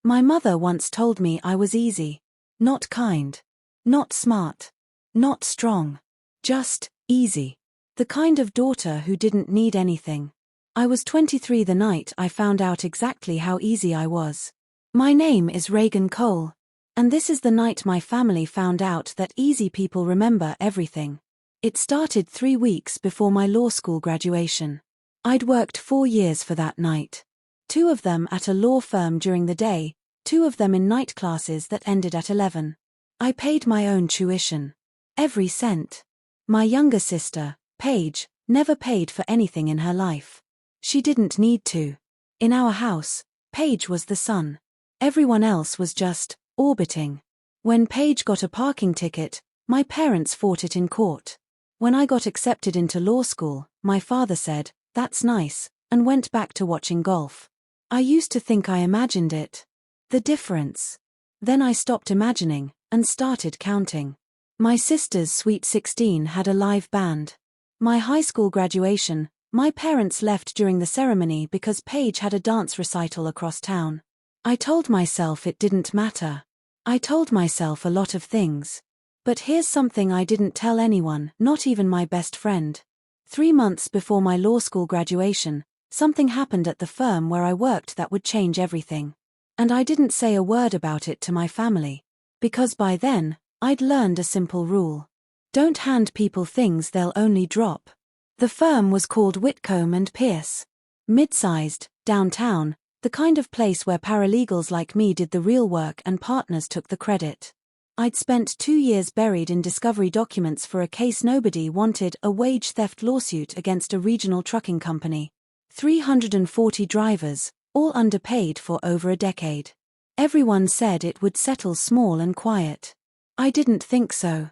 My mother once told me I was easy. Not kind. Not smart. Not strong. Just easy. The kind of daughter who didn't need anything. I was 23 the night I found out exactly how easy I was. My name is Reagan Cole. And this is the night my family found out that easy people remember everything. It started 3 weeks before my law school graduation. I'd worked 4 years for that night. 2 of them at a law firm during the day, 2 of them in night classes that ended at 11. I paid my own tuition. Every cent. My younger sister, Paige, never paid for anything in her life. She didn't need to. In our house, Paige was the sun. Everyone else was just orbiting. When Paige got a parking ticket, my parents fought it in court. When I got accepted into law school, my father said, "That's nice," and went back to watching golf. I used to think I imagined it. The difference. Then I stopped imagining, and started counting. My sister's Sweet 16 had a live band. My high school graduation, my parents left during the ceremony because Paige had a dance recital across town. I told myself it didn't matter. I told myself a lot of things. But here's something I didn't tell anyone, not even my best friend. 3 months before my law school graduation, something happened at the firm where I worked that would change everything. And I didn't say a word about it to my family. Because by then, I'd learned a simple rule. Don't hand people things they'll only drop. The firm was called Whitcomb and Pierce. Mid-sized, downtown, the kind of place where paralegals like me did the real work and partners took the credit. I'd spent 2 years buried in discovery documents for a case nobody wanted, a wage theft lawsuit against a regional trucking company. 340 drivers, all underpaid for over a decade. Everyone said it would settle small and quiet. I didn't think so.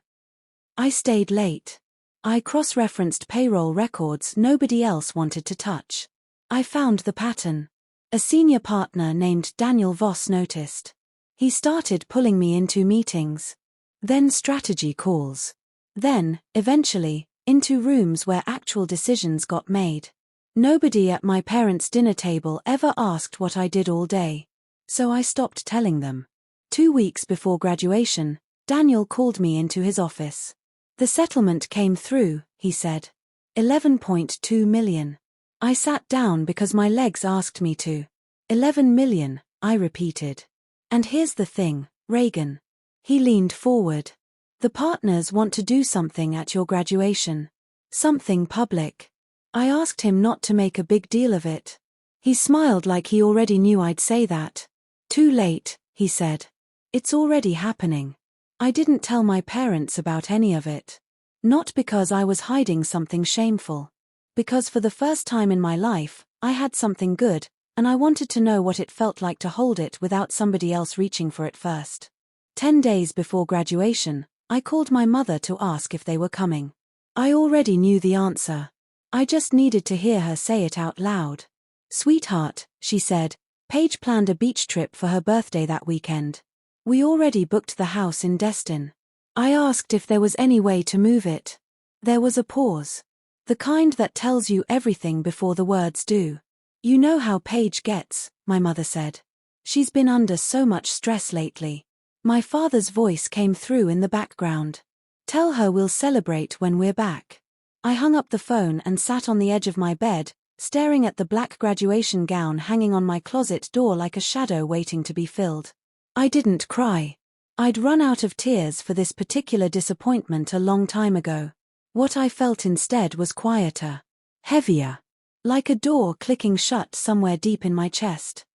I stayed late. I cross-referenced payroll records nobody else wanted to touch. I found the pattern. A senior partner named Daniel Voss noticed. He started pulling me into meetings. Then strategy calls. Then, eventually, into rooms where actual decisions got made. Nobody at my parents' dinner table ever asked what I did all day. So I stopped telling them. 2 weeks before graduation, Daniel called me into his office. The settlement came through, he said. 11.2 million. I sat down because my legs asked me to. 11 million, I repeated. And here's the thing, Reagan. He leaned forward. The partners want to do something at your graduation. Something public. I asked him not to make a big deal of it. He smiled like he already knew I'd say that. Too late, he said. It's already happening. I didn't tell my parents about any of it. Not because I was hiding something shameful. Because for the first time in my life, I had something good, and I wanted to know what it felt like to hold it without somebody else reaching for it first. 10 days before graduation, I called my mother to ask if they were coming. I already knew the answer. I just needed to hear her say it out loud. "Sweetheart," she said, "Paige planned a beach trip for her birthday that weekend. We already booked the house in Destin." I asked if there was any way to move it. There was a pause. The kind that tells you everything before the words do. "You know how Paige gets," my mother said. "She's been under so much stress lately." My father's voice came through in the background. "Tell her we'll celebrate when we're back." I hung up the phone and sat on the edge of my bed, staring at the black graduation gown hanging on my closet door like a shadow waiting to be filled. I didn't cry. I'd run out of tears for this particular disappointment a long time ago. What I felt instead was quieter. Heavier. Like a door clicking shut somewhere deep in my chest.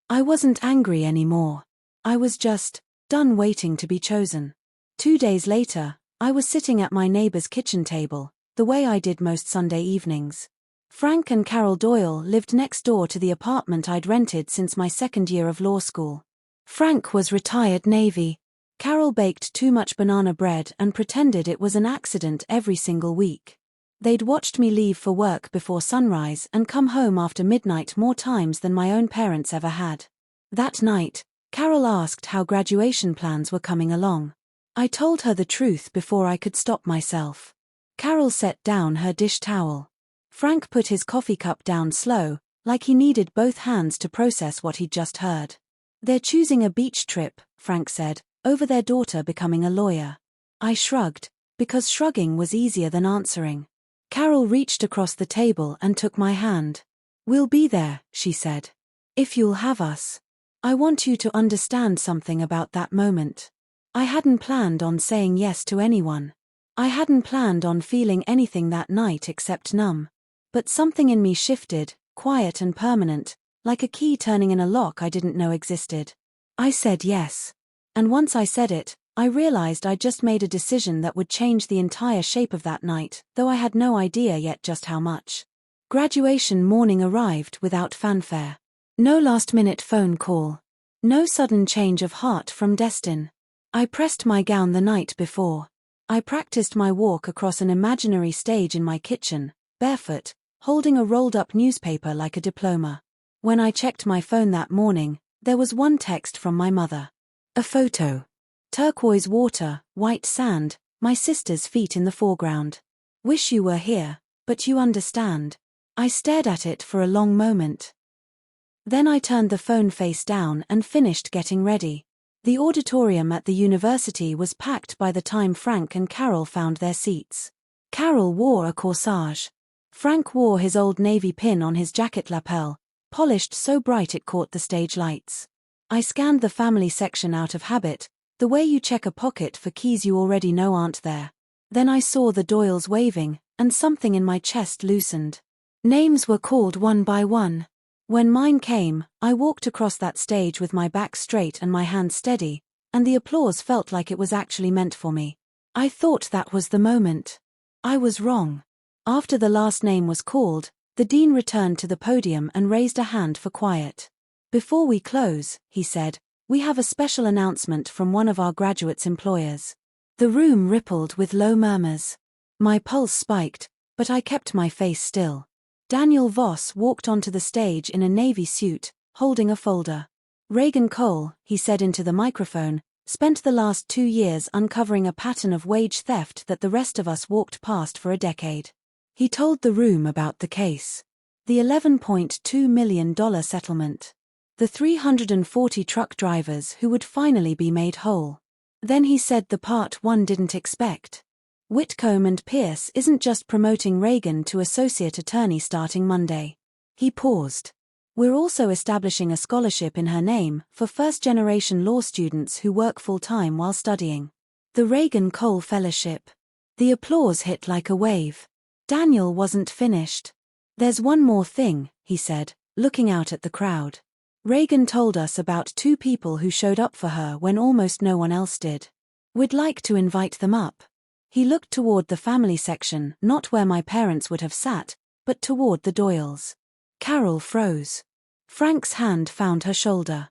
I wasn't angry anymore. I was just done waiting to be chosen. 2 days later, I was sitting at my neighbor's kitchen table, the way I did most Sunday evenings. Frank and Carol Doyle lived next door to the apartment I'd rented since my second year of law school. Frank was retired Navy. Carol baked too much banana bread and pretended it was an accident every single week. They'd watched me leave for work before sunrise and come home after midnight more times than my own parents ever had. That night, Carol asked how graduation plans were coming along. I told her the truth before I could stop myself. Carol set down her dish towel. Frank put his coffee cup down slow, like he needed both hands to process what he'd just heard. They're choosing a beach trip, Frank said, over their daughter becoming a lawyer. I shrugged, because shrugging was easier than answering. Carol reached across the table and took my hand. We'll be there, she said. If you'll have us. I want you to understand something about that moment. I hadn't planned on saying yes to anyone. I hadn't planned on feeling anything that night except numb. But something in me shifted, quiet and permanent, like a key turning in a lock I didn't know existed. I said yes. And once I said it, I realized I'd just made a decision that would change the entire shape of that night, though I had no idea yet just how much. Graduation morning arrived without fanfare. No last-minute phone call. No sudden change of heart from Destin. I pressed my gown the night before. I practiced my walk across an imaginary stage in my kitchen, barefoot, holding a rolled-up newspaper like a diploma. When I checked my phone that morning, there was one text from my mother. A photo. Turquoise water, white sand, my sister's feet in the foreground. Wish you were here, but you understand. I stared at it for a long moment. Then I turned the phone face down and finished getting ready. The auditorium at the university was packed by the time Frank and Carol found their seats. Carol wore a corsage. Frank wore his old navy pin on his jacket lapel, polished so bright it caught the stage lights. I scanned the family section out of habit, the way you check a pocket for keys you already know aren't there. Then I saw the Doyles waving, and something in my chest loosened. Names were called one by one. When mine came, I walked across that stage with my back straight and my hands steady, and the applause felt like it was actually meant for me. I thought that was the moment. I was wrong. After the last name was called, the dean returned to the podium and raised a hand for quiet. Before we close, he said, we have a special announcement from one of our graduates' employers. The room rippled with low murmurs. My pulse spiked, but I kept my face still. Daniel Voss walked onto the stage in a navy suit, holding a folder. Reagan Cole, he said into the microphone, spent the last 2 years uncovering a pattern of wage theft that the rest of us walked past for a decade. He told the room about the case. The $11.2 million settlement. The 340 truck drivers who would finally be made whole. Then he said the part one didn't expect. Whitcomb and Pierce isn't just promoting Reagan to associate attorney starting Monday. He paused. We're also establishing a scholarship in her name for first-generation law students who work full-time while studying. The Reagan Cole Fellowship. The applause hit like a wave. Daniel wasn't finished. There's one more thing, he said, looking out at the crowd. Reagan told us about 2 people who showed up for her when almost no one else did. We'd like to invite them up. He looked toward the family section, not where my parents would have sat, but toward the Doyles. Carol froze. Frank's hand found her shoulder.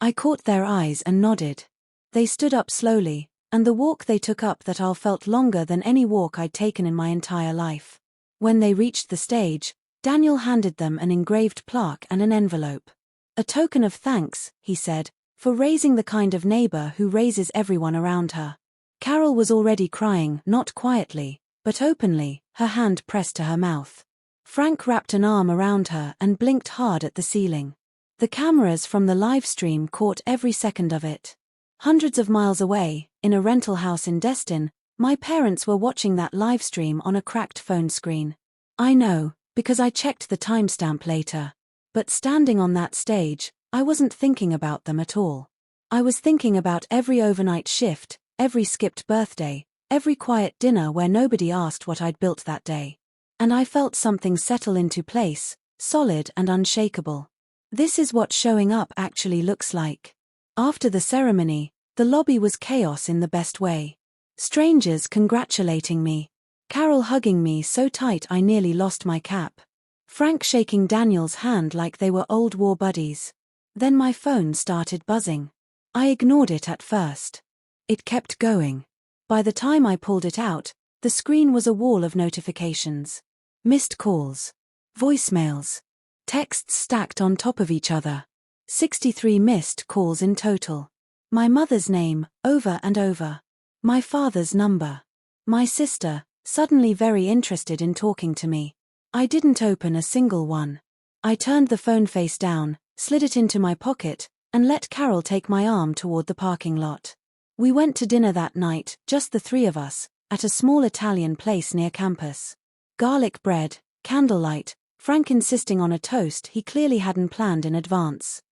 I caught their eyes and nodded. They stood up slowly, and the walk they took up that aisle felt longer than any walk I'd taken in my entire life. When they reached the stage, Daniel handed them an engraved plaque and an envelope. A token of thanks, he said, for raising the kind of neighbor who raises everyone around her. Carol was already crying, not quietly, but openly, her hand pressed to her mouth. Frank wrapped an arm around her and blinked hard at the ceiling. The cameras from the live stream caught every second of it. Hundreds of miles away, in a rental house in Destin, my parents were watching that live stream on a cracked phone screen. I know, because I checked the timestamp later. But standing on that stage, I wasn't thinking about them at all. I was thinking about every overnight shift, every skipped birthday, every quiet dinner where nobody asked what I'd built that day. And I felt something settle into place, solid and unshakable. This is what showing up actually looks like. After the ceremony, the lobby was chaos in the best way. Strangers congratulating me. Carol hugging me so tight I nearly lost my cap. Frank shaking Daniel's hand like they were old war buddies. Then my phone started buzzing. I ignored it at first. It kept going. By the time I pulled it out, the screen was a wall of notifications. Missed calls. Voicemails. Texts stacked on top of each other. 63 missed calls in total. My mother's name, over and over. My father's number. My sister, suddenly very interested in talking to me. I didn't open a single one. I turned the phone face down, slid it into my pocket, and let Carol take my arm toward the parking lot. We went to dinner that night, just the three of us, at a small Italian place near campus. Garlic bread, candlelight, Frank insisting on a toast he clearly hadn't planned in advance.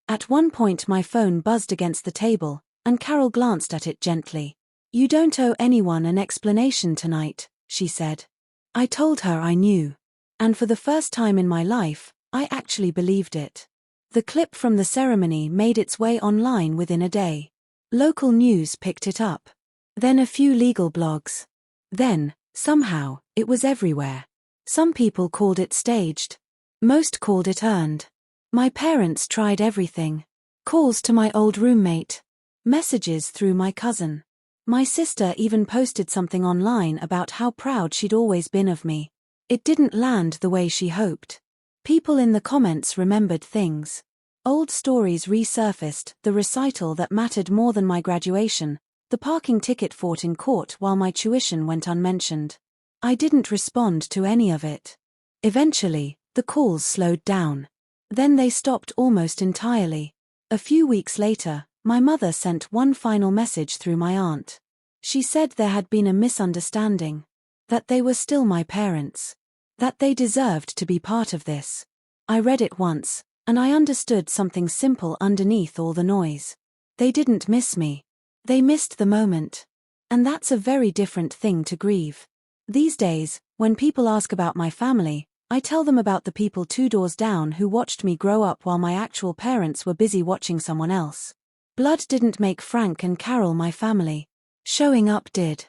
At one point my phone buzzed against the table, and Carol glanced at it gently. "You don't owe anyone an explanation tonight," she said. I told her I knew. And for the first time in my life, I actually believed it. The clip from the ceremony made its way online within a day. Local news picked it up. Then a few legal blogs. Then, somehow, it was everywhere. Some people called it staged. Most called it earned. My parents tried everything. Calls to my old roommate. Messages through my cousin. My sister even posted something online about how proud she'd always been of me. It didn't land the way she hoped. People in the comments remembered things. Old stories resurfaced, the recital that mattered more than my graduation, the parking ticket fought in court while my tuition went unmentioned. I didn't respond to any of it. Eventually, the calls slowed down. Then they stopped almost entirely. A few weeks later, my mother sent one final message through my aunt. She said there had been a misunderstanding. That they were still my parents. That they deserved to be part of this. I read it once, and I understood something simple underneath all the noise. They didn't miss me. They missed the moment. And that's a very different thing to grieve. These days, when people ask about my family, I tell them about the people 2 doors down who watched me grow up while my actual parents were busy watching someone else. Blood didn't make Frank and Carol my family. Showing up did.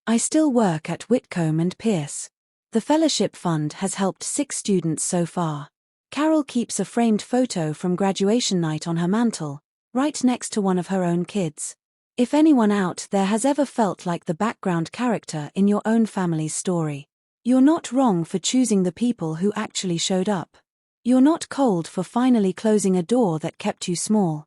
I still work at Whitcomb and Pierce. The fellowship fund has helped 6 students so far. Carol keeps a framed photo from graduation night on her mantle, right next to one of her own kids. If anyone out there has ever felt like the background character in your own family's story, you're not wrong for choosing the people who actually showed up. You're not cold for finally closing a door that kept you small.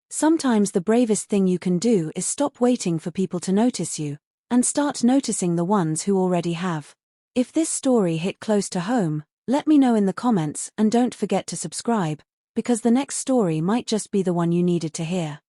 Sometimes the bravest thing you can do is stop waiting for people to notice you, and start noticing the ones who already have. If this story hit close to home, let me know in the comments and don't forget to subscribe, because the next story might just be the one you needed to hear.